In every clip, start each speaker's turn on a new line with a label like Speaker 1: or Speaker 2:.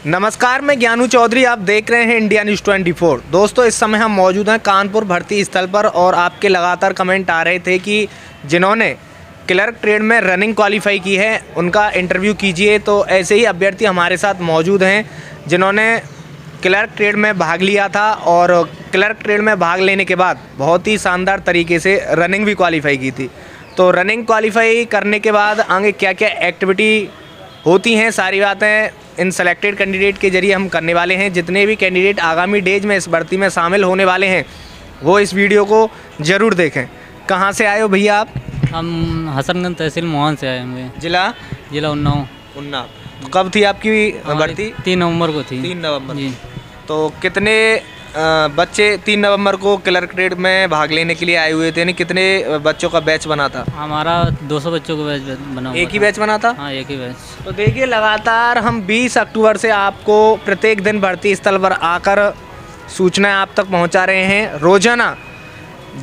Speaker 1: नमस्कार, मैं ज्ञानू चौधरी। आप देख रहे हैं इंडिया न्यूज़ 24। दोस्तों, इस समय हम मौजूद हैं कानपुर भर्ती स्थल पर और आपके लगातार कमेंट आ रहे थे कि जिन्होंने क्लर्क ट्रेड में रनिंग क्वालिफाई की है उनका इंटरव्यू कीजिए। तो ऐसे ही अभ्यर्थी हमारे साथ मौजूद हैं जिन्होंने क्लर्क ट्रेड में भाग लिया था और क्लर्क ट्रेड में भाग लेने के बाद बहुत ही शानदार तरीके से रनिंग भी क्वालिफाई की थी। तो रनिंग क्वालिफाई करने के बाद आगे क्या क्या एक्टिविटी होती हैं, सारी बातें इन सेलेक्टेड कैंडिडेट के जरिए हम करने वाले हैं। जितने भी कैंडिडेट आगामी डेज में इस भर्ती में शामिल होने वाले हैं वो इस वीडियो को ज़रूर देखें। कहाँ से आए हो भैया आप?
Speaker 2: हम हसनगंज तहसील मोहन से आए हुए।
Speaker 1: जिला उन्नाव। तो कब थी आपकी भर्ती?
Speaker 2: 3 नवंबर को थी।
Speaker 1: 3 नवंबर
Speaker 2: जी।
Speaker 1: तो कितने बच्चे 3 नवंबर को क्लर्क ट्रेड में भाग लेने के लिए आए हुए थे? यानी कितने बच्चों का बैच बना था?
Speaker 2: हमारा 200 बच्चों का बैच बना हुआ
Speaker 1: एक ही बैच बना था?
Speaker 2: हाँ, एक ही बैच।
Speaker 1: तो देखिए, लगातार हम 20 अक्टूबर से आपको प्रत्येक दिन भर्ती स्थल पर आकर सूचनाएं आप तक पहुंचा रहे हैं। रोजाना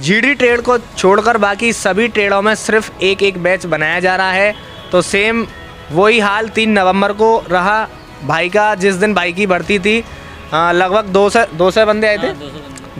Speaker 1: जीडी ट्रेड को छोड़कर बाकी सभी ट्रेडों में सिर्फ एक बैच बनाया जा रहा है। तो सेम वही हाल 3 नवंबर को रहा भाई का। जिस दिन भाई की भर्ती थी लगभग 200 बंदे आए थे।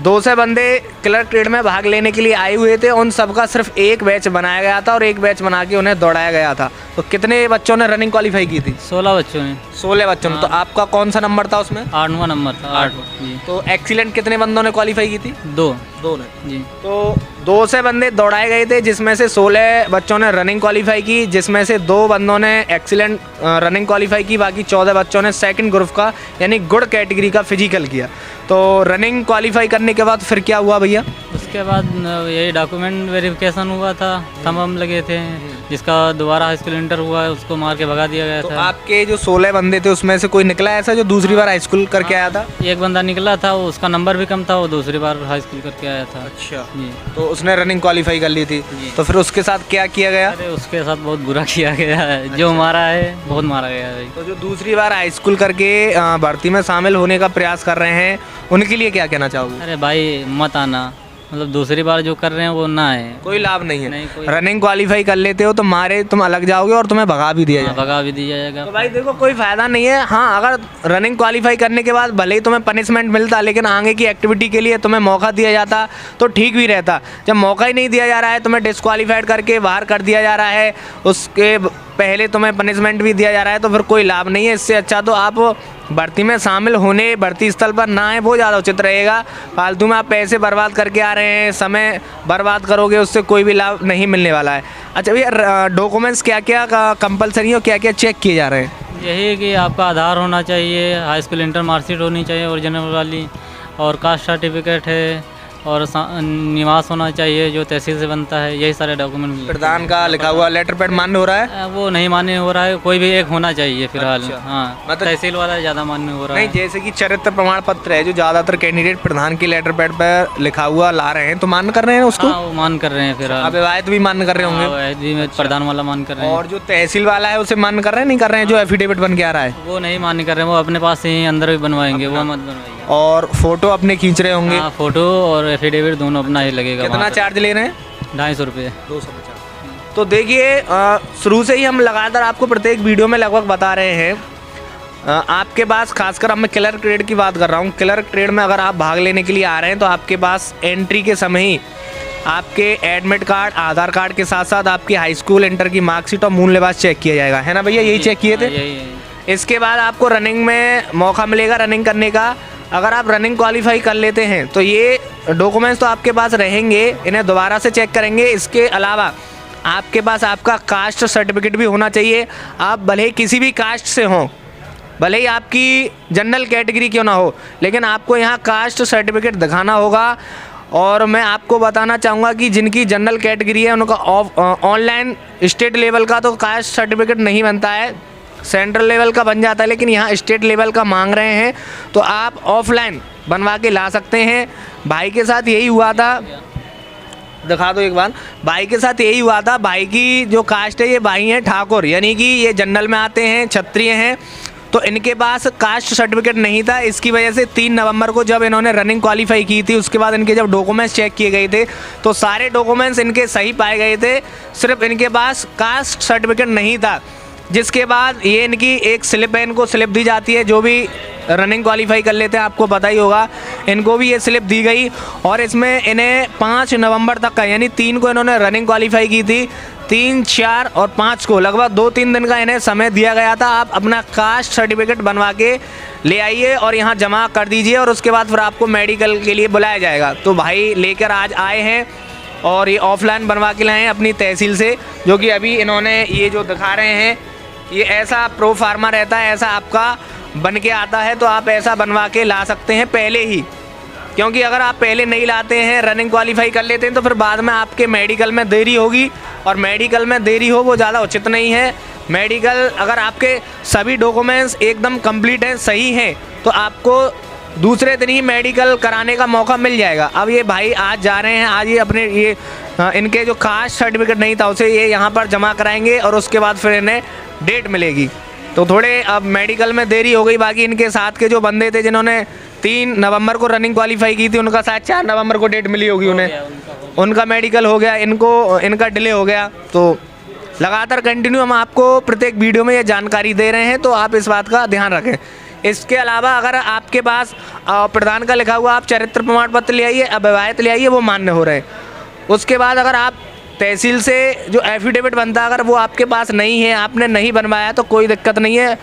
Speaker 1: 200 बंदे क्लर्क ट्रेड में भाग लेने के लिए आए हुए थे। उन सबका सिर्फ एक बैच बनाया गया था और एक बैच बना के उन्हें दौड़ाया गया था। तो कितने बच्चों ने रनिंग क्वालिफाई की थी?
Speaker 2: 16 बच्चों ने।
Speaker 1: 16 बच्चों ने। तो आपका कौन सा नंबर था उसमें?
Speaker 2: 8वां नंबर था। 8वां जी।
Speaker 1: तो एक्सीलेंट कितने बंदों ने क्वालिफाई की थी? 2 ने
Speaker 2: जी।
Speaker 1: तो 200 बंदे दौड़ाए गए थे, जिसमें से 16 बच्चों ने रनिंग क्वालिफाई की, जिसमें से 2 बंदों ने एक्सीलेंट रनिंग क्वालिफाई की। बाकी 14 बच्चों ने सेकंड ग्रुप का यानी गुड कैटेगरी का फिजिकल किया। तो रनिंग क्वालिफाई करने के बाद फिर क्या हुआ भैया?
Speaker 2: उसके बाद यही डॉक्यूमेंट वेरिफिकेशन हुआ था, थंब लगे थे। जिसका दोबारा हाई स्कूल इंटर हुआ है उसको मार के भगा दिया गया
Speaker 1: तो
Speaker 2: था।
Speaker 1: आपके जो 16 बंदे थे उसमें से कोई निकला ऐसा जो दूसरी बार हाई स्कूल करके आया था?
Speaker 2: एक बंदा निकला था, उसका नंबर भी कम था, वो दूसरी बार हाई स्कूल करके आया था।
Speaker 1: अच्छा
Speaker 2: जी।
Speaker 1: तो उसने रनिंग क्वालिफाई कर ली थी। तो फिर उसके साथ क्या किया गया?
Speaker 2: अरे उसके साथ बहुत बुरा किया गया है। जो मारा है बहुत मारा गया है।
Speaker 1: तो जो दूसरी बार हाई स्कूल करके भर्ती में शामिल होने का प्रयास कर रहे हैं उनके लिए क्या कहना चाहोगे?
Speaker 2: अरे भाई मत आना, मतलब दूसरी बार जो कर रहे हैं वो ना है,
Speaker 1: कोई लाभ नहीं है।
Speaker 2: नहीं, कोई
Speaker 1: रनिंग क्वालिफाई कर लेते हो तो मारे तुम अलग जाओगे और तुम्हें भगा भी दिया जाएगा।
Speaker 2: भगा भी दिया जाएगा।
Speaker 1: तो भाई देखो, कोई फायदा नहीं है। हाँ, अगर रनिंग क्वालिफाई करने के बाद भले ही तुम्हें पनिशमेंट मिलता लेकिन आगे की एक्टिविटी के लिए तुम्हें मौका दिया जाता तो ठीक भी रहता। जब मौका ही नहीं दिया जा रहा है, तुम्हें डिस्क्वालीफाइड करके बाहर कर दिया जा रहा है, उसके पहले तुम्हें पनिशमेंट भी दिया जा रहा है, तो फिर कोई लाभ नहीं है। इससे अच्छा तो आप भर्ती में शामिल होने भर्ती स्थल पर ना आए, वो ज़्यादा उचित रहेगा। फालतू में आप पैसे बर्बाद करके आ रहे हैं, समय बर्बाद करोगे, उससे कोई भी लाभ नहीं मिलने वाला है। अच्छा भैया, डॉक्यूमेंट्स क्या क्या कंपलसरी और क्या क्या चेक किए जा रहे हैं?
Speaker 2: यही है कि आपका आधार होना चाहिए, हाई स्कूल इंटर मार्कशीट होनी चाहिए ओरिजिनल वाली, और कास्ट सर्टिफिकेट है, और निवास होना चाहिए जो तहसील से बनता है। यही सारे डॉक्यूमेंट।
Speaker 1: प्रधान का लिखा हुआ लेटर पैड मान्य हो रहा है?
Speaker 2: वो नहीं मान्य हो रहा है, कोई भी एक होना चाहिए फिलहाल।
Speaker 1: अच्छा।
Speaker 2: हाँ,
Speaker 1: मतलब
Speaker 2: तहसील वाला ज़्यादा मान्य हो रहा है।
Speaker 1: नहीं, जैसे कि चरित्र प्रमाण पत्र है जो ज़्यादातर कैंडिडेट प्रधान की लेटर पैड पर लिखा हुआ ला रहे हैं, तो मान्य कर रहे हैं उसको?
Speaker 2: हाँ, वो मान कर रहे हैं फिलहाल।
Speaker 1: अविवाहित भी मान्य कर रहे होंगे?
Speaker 2: अविवाहित प्रधान वाला मान कर रहे हैं।
Speaker 1: और जो तहसील वाला है उसे मान्य कर रहे हैं, नहीं कर रहे हैं? जो एफिडेविट बन के आ रहा है
Speaker 2: वो नहीं मान्य कर रहे हैं, वो अपने पास से ही अंदर भी बनवाएंगे, वो मत बनवाइए।
Speaker 1: और फोटो अपने खींच रहे होंगे?
Speaker 2: हाँ, फोटो और एफिडेविट दोनों अपना ही लगेगा।
Speaker 1: कितना चार्ज ले रहे हैं?
Speaker 2: 250 रुपये।
Speaker 1: 250। तो देखिए, शुरू से ही हम लगातार आपको प्रत्येक वीडियो में लगभग बता रहे हैं, आपके पास खासकर अब मैं क्लर्क ट्रेड की बात कर रहा हूँ। क्लर्क ट्रेड में अगर आप भाग लेने के लिए आ रहे हैं तो आपके पास एंट्री के समय ही आपके एडमिट कार्ड, आधार कार्ड के साथ साथ आपकी हाई स्कूल इंटर की मार्कशीट और मूल लिबास चेक किया जाएगा, है ना भैया? यही चेक किए थे। इसके बाद आपको रनिंग में मौका मिलेगा रनिंग करने का। अगर आप रनिंग क्वालिफाई कर लेते हैं तो ये डॉक्यूमेंट्स तो आपके पास रहेंगे, इन्हें दोबारा से चेक करेंगे। इसके अलावा आपके पास आपका कास्ट सर्टिफिकेट भी होना चाहिए। आप भले ही किसी भी कास्ट से हों, भले ही आपकी जनरल कैटेगरी क्यों ना हो, लेकिन आपको यहाँ कास्ट सर्टिफिकेट दिखाना होगा। और मैं आपको बताना चाहूँगा कि जिनकी जनरल कैटेगरी है उनका ऑनलाइन स्टेट लेवल का तो कास्ट सर्टिफिकेट नहीं बनता है, सेंट्रल लेवल का बन जाता है, लेकिन यहाँ स्टेट लेवल का मांग रहे हैं तो आप ऑफलाइन बनवा के ला सकते हैं। भाई के साथ यही हुआ था, दिखा दो एक बार। भाई के साथ यही हुआ था। भाई की जो कास्ट है, ये भाई हैं ठाकुर, यानी कि ये जनरल में आते हैं, क्षत्रिय हैं। तो इनके पास कास्ट सर्टिफिकेट नहीं था। इसकी वजह से 3 नवंबर को जब इन्होंने रनिंग क्वालिफाई की थी उसके बाद इनके जब डॉक्यूमेंट्स चेक किए गए थे तो सारे डॉक्यूमेंट्स इनके सही पाए गए थे, सिर्फ इनके पास कास्ट सर्टिफिकेट नहीं था। जिसके बाद ये इनकी एक स्लिप है, इनको स्लिप दी जाती है, जो भी रनिंग क्वालिफाई कर लेते हैं आपको पता ही होगा, इनको भी ये स्लिप दी गई। और इसमें इन्हें 5 नवंबर तक का, यानी 3 को इन्होंने रनिंग क्वालिफाई की थी, 3, 4 और 5 को लगभग 2-3 दिन का इन्हें समय दिया गया था। आप अपना कास्ट सर्टिफिकेट बनवा के ले आइए और यहाँ जमा कर दीजिए और उसके बाद फिर आपको मेडिकल के लिए बुलाया जाएगा। तो भाई लेकर आज आए हैं और ये ऑफलाइन बनवा के लाए हैं अपनी तहसील से, जो कि अभी इन्होंने ये जो दिखा रहे हैं, ये ऐसा प्रो फार्मा रहता है, ऐसा आपका बन के आता है। तो आप ऐसा बनवा के ला सकते हैं पहले ही, क्योंकि अगर आप पहले नहीं लाते हैं, रनिंग क्वालिफाई कर लेते हैं, तो फिर बाद में आपके मेडिकल में देरी होगी, और मेडिकल में देरी हो वो ज़्यादा उचित नहीं है। मेडिकल अगर आपके सभी डॉक्यूमेंट्स एकदम कंप्लीट हैं, सही हैं, तो आपको दूसरे दिन ही मेडिकल कराने का मौका मिल जाएगा। अब ये भाई आज जा रहे हैं, आज ये अपने ये इनके जो कास्ट सर्टिफिकेट नहीं था उसे ये यहाँ पर जमा कराएंगे और उसके बाद फिर इन्हें डेट मिलेगी। तो थोड़े अब मेडिकल में देरी हो गई। बाकी इनके साथ के जो बंदे थे जिन्होंने 3 नवंबर को रनिंग क्वालिफाई की थी, उनका शायद 4 नवंबर को डेट मिली होगी उन्हें, उनका मेडिकल हो गया, इनका डिले हो गया। तो लगातार कंटिन्यू हम आपको प्रत्येक वीडियो में ये जानकारी दे रहे हैं, तो आप इस बात का ध्यान रखें। इसके अलावा अगर आपके पास प्रधान का लिखा हुआ आप चरित्र प्रमाण पत्र ले आइए, अविवाहित ले आइए, वो मान्य हो रहे हैं। उसके बाद अगर आप तहसील से जो एफिडेविट बनता है, अगर वो आपके पास नहीं है, आपने नहीं बनवाया, तो कोई दिक्कत नहीं है।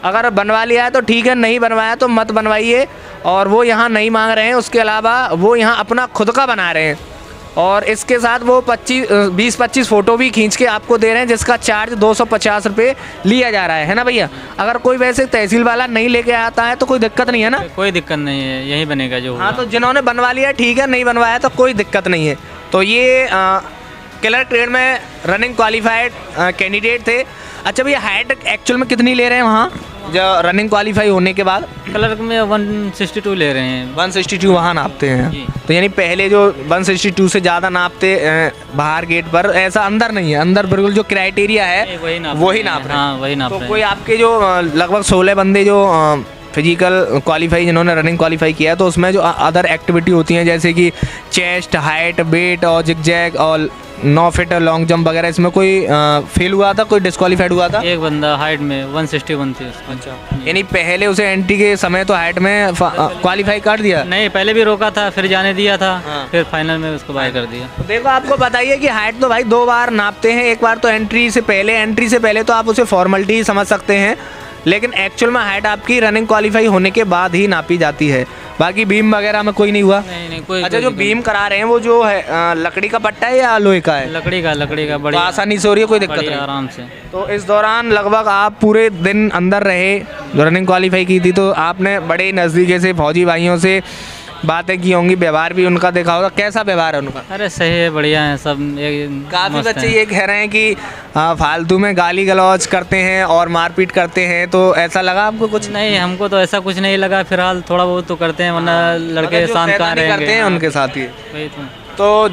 Speaker 1: अगर बनवा लिया है तो ठीक है, नहीं बनवाया तो मत बनवाइए। और वो यहाँ नहीं मांग रहे हैं, उसके अलावा वो यहाँ अपना खुद का बना रहे हैं। और इसके साथ वो 20-25 फ़ोटो भी खींच के आपको दे रहे हैं, जिसका चार्ज 250 रुपये लिया जा रहा है ना भैया। अगर कोई वैसे तहसील वाला नहीं लेके आता है तो कोई दिक्कत नहीं है ना?
Speaker 2: कोई दिक्कत नहीं है, यही बनेगा जो।
Speaker 1: हाँ, तो जिन्होंने बनवा लिया ठीक है, नहीं बनवाया तो कोई दिक्कत नहीं है। तो ये क्लर्क ट्रेड में रनिंग क्वालिफाइड कैंडिडेट थे। अच्छा भैया, हाइट एक्चुअल में कितनी ले रहे हैं वहाँ जो रनिंग क्वालिफाई होने के बाद?
Speaker 2: क्लर्क में 162 ले रहे हैं।
Speaker 1: 162 वहाँ नापते हैं। तो यानी पहले जो 162 से ज़्यादा नापते बाहर गेट पर, ऐसा अंदर नहीं है, अंदर बिल्कुल जो क्राइटेरिया है वही नाप रहे हैं।
Speaker 2: हाँ, वही नाप रहे हैं।
Speaker 1: तो कोई आपके जो लगभग 16 बंदे जो फिजिकल क्वालिफाई जिन्होंने रनिंग क्वालिफाई किया है, तो उसमें जो अदर एक्टिविटी होती हैं जैसे कि चेस्ट, हाइट, वेट और जिग-जैग और 9 फीट लॉन्ग जंप वगैरह, इसमें कोई फेल हुआ था, कोई डिस्क्वालीफाइड हुआ था?
Speaker 2: एक बंदा हाइट में 161 थी।
Speaker 1: अच्छा, यानी पहले उसे एंट्री के समय तो हाइट में क्वालिफाई कर दिया?
Speaker 2: नहीं, पहले भी रोका था, फिर जाने दिया था। हाँ। फिर फाइनल में उसको बाय कर दिया।
Speaker 1: तो देखो, आपको बताइए कि हाइट तो भाई 2 बार नापते हैं। एक बार तो एंट्री से पहले तो आप उसे फॉर्मेलिटी समझ सकते हैं, लेकिन एक्चुअल में हाइट आपकी रनिंग क्वालिफाई होने के बाद ही नापी जाती है। बाकी बीम वगैरह में कोई नहीं हुआ?
Speaker 2: नहीं, कोई।
Speaker 1: अच्छा, जो बीम करा रहे हैं वो जो है लकड़ी का पट्टा है या लोहे का है?
Speaker 2: लकड़ी का बढ़िया,
Speaker 1: तो आसानी से हो रही है, कोई दिक्कत नहीं,
Speaker 2: आराम से।
Speaker 1: तो इस दौरान लगभग आप पूरे दिन अंदर रहे, रनिंग क्वालिफाई की थी, तो आपने बड़े नज़दीके से फौजी भाइयों से बातें की होंगी, व्यवहार भी उनका देखा होगा। कैसा व्यवहार है उनका?
Speaker 2: अरे सही है, बढ़िया है सब।
Speaker 1: काफ़ी बच्चे ये कह रहे हैं कि फालतू में गाली गलौज करते हैं और मारपीट करते हैं, तो ऐसा लगा आपको कुछ?
Speaker 2: नहीं, हमको तो ऐसा कुछ नहीं लगा। फिलहाल थोड़ा बहुत तो करते हैं, वरना लड़के शांत कहाँ रहेंगे,
Speaker 1: करते हैं उनके साथ ही।
Speaker 2: वही
Speaker 1: तो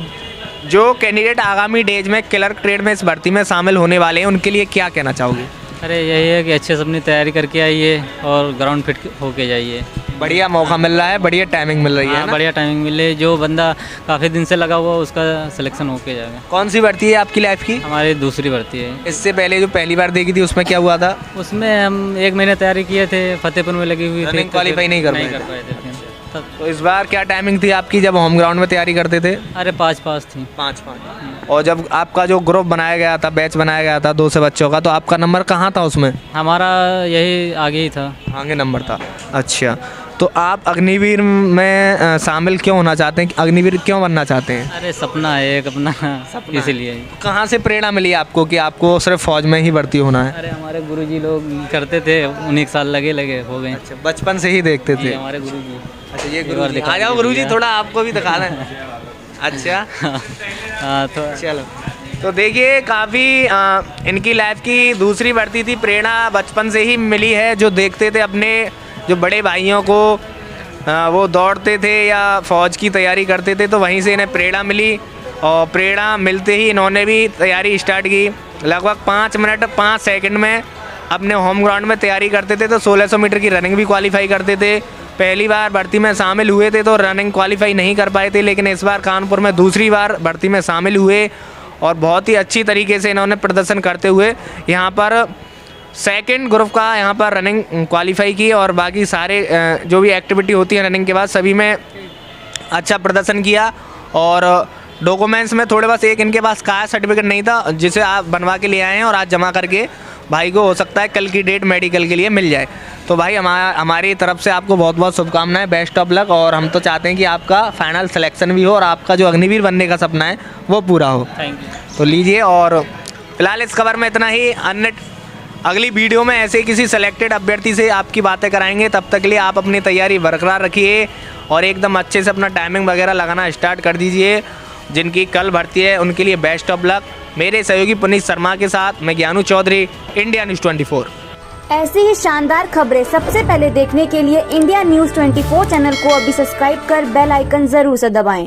Speaker 1: जो कैंडिडेट आगामी डेज में क्लर्क ट्रेड में इस भर्ती में शामिल होने वाले हैं, उनके लिए क्या कहना चाहोगे?
Speaker 2: अरे यही है कि अच्छे से अपनी तैयारी करके आइए और ग्राउंड फिट होके जाइए।
Speaker 1: बढ़िया मौका मिल रहा है, बढ़िया टाइमिंग मिल रही है ना?
Speaker 2: बढ़िया टाइमिंग मिले, जो बंदा काफ़ी दिन से लगा हुआ उसका सिलेक्शन होके जाएगा।
Speaker 1: कौन सी भर्ती है आपकी लाइफ की?
Speaker 2: हमारी दूसरी भर्ती है।
Speaker 1: इससे पहले जो पहली बार देखी थी उसमें क्या हुआ था?
Speaker 2: उसमें हम 1 महीने तैयारी किए थे, फतेहपुर में लगी हुई थी,
Speaker 1: क्वालिफाई नहीं कर पाए थे। तो इस बार क्या टाइमिंग थी आपकी जब होम ग्राउंड में तैयारी करते थे?
Speaker 2: अरे 5-5 थी।
Speaker 1: 5-5। और जब आपका जो ग्रुप बनाया गया था, बैच बनाया गया था 200 बच्चों का, तो आपका नंबर कहाँ था उसमें?
Speaker 2: हमारा यही आगे ही था।
Speaker 1: आगे नंबर था। अच्छा, तो आप अग्निवीर में शामिल क्यों होना चाहते हैं? अग्निवीर क्यों बनना चाहते हैं?
Speaker 2: अरे सपना है एक अपना, इसीलिए।
Speaker 1: कहाँ से प्रेरणा मिली आपको कि आपको सिर्फ फौज में ही भर्ती होना है?
Speaker 2: अरे हमारे गुरुजी लोग करते थे, 19 साल लगे हो गए।
Speaker 1: अच्छा, बचपन से ही देखते थे
Speaker 2: हमारे गुरुजी।
Speaker 1: अच्छा, ये गुरुजी, आ जाओ गुरुजी, थोड़ा आपको भी दिखा दें। अच्छा,
Speaker 2: हाँ, तो
Speaker 1: चलो। तो देखिए, काफ़ी इनकी लाइफ की दूसरी भर्ती थी। प्रेरणा बचपन से ही मिली है, जो देखते थे अपने जो बड़े भाइयों को, वो दौड़ते थे या फौज की तैयारी करते थे, तो वहीं से इन्हें प्रेरणा मिली। और प्रेरणा मिलते ही इन्होंने भी तैयारी स्टार्ट की। लगभग 5 मिनट 5 सेकंड में अपने होम ग्राउंड में तैयारी करते थे, तो 1600 मीटर की रनिंग भी क्वालिफाई करते थे। पहली बार भर्ती में शामिल हुए थे तो रनिंग क्वालिफाई नहीं कर पाए थे, लेकिन इस बार कानपुर में दूसरी बार भर्ती में शामिल हुए और बहुत ही अच्छी तरीके से इन्होंने प्रदर्शन करते हुए यहाँ पर सेकंड ग्रुप का यहाँ पर रनिंग क्वालिफाई की और बाकी सारे जो भी एक्टिविटी होती है रनिंग के बाद सभी में अच्छा प्रदर्शन किया। और डॉक्यूमेंट्स में थोड़े बस एक इनके पास कास्ट सर्टिफिकेट नहीं था जिसे आप बनवा के ले आए हैं और आज जमा करके भाई को हो सकता है कल की डेट मेडिकल के लिए मिल जाए। तो भाई हमारी तरफ से आपको बहुत बहुत शुभकामनाएं, बेस्ट ऑफ लक। और हम तो चाहते हैं कि आपका फाइनल सिलेक्शन भी हो और आपका जो अग्निवीर बनने का सपना है वो पूरा हो।
Speaker 2: Thank you.
Speaker 1: तो लीजिए, और फिलहाल इस खबर में इतना ही। अन्य अगली वीडियो में ऐसे किसी सिलेक्टेड अभ्यर्थी से आपकी बातें कराएंगे। तब तक के लिए आप अपनी तैयारी बरकरार रखिए और एकदम अच्छे से अपना टाइमिंग वगैरह लगाना स्टार्ट कर दीजिए। जिनकी कल भर्ती है उनके लिए बेस्ट ऑफ लक। मेरे सहयोगी पुनीत शर्मा के साथ मैं ज्ञानू चौधरी, इंडिया न्यूज़ 24।
Speaker 3: ऐसी ही शानदार खबरें सबसे पहले देखने के लिए इंडिया न्यूज़ 24 चैनल को अभी सब्सक्राइब कर बेल आइकन जरूर से दबाएं।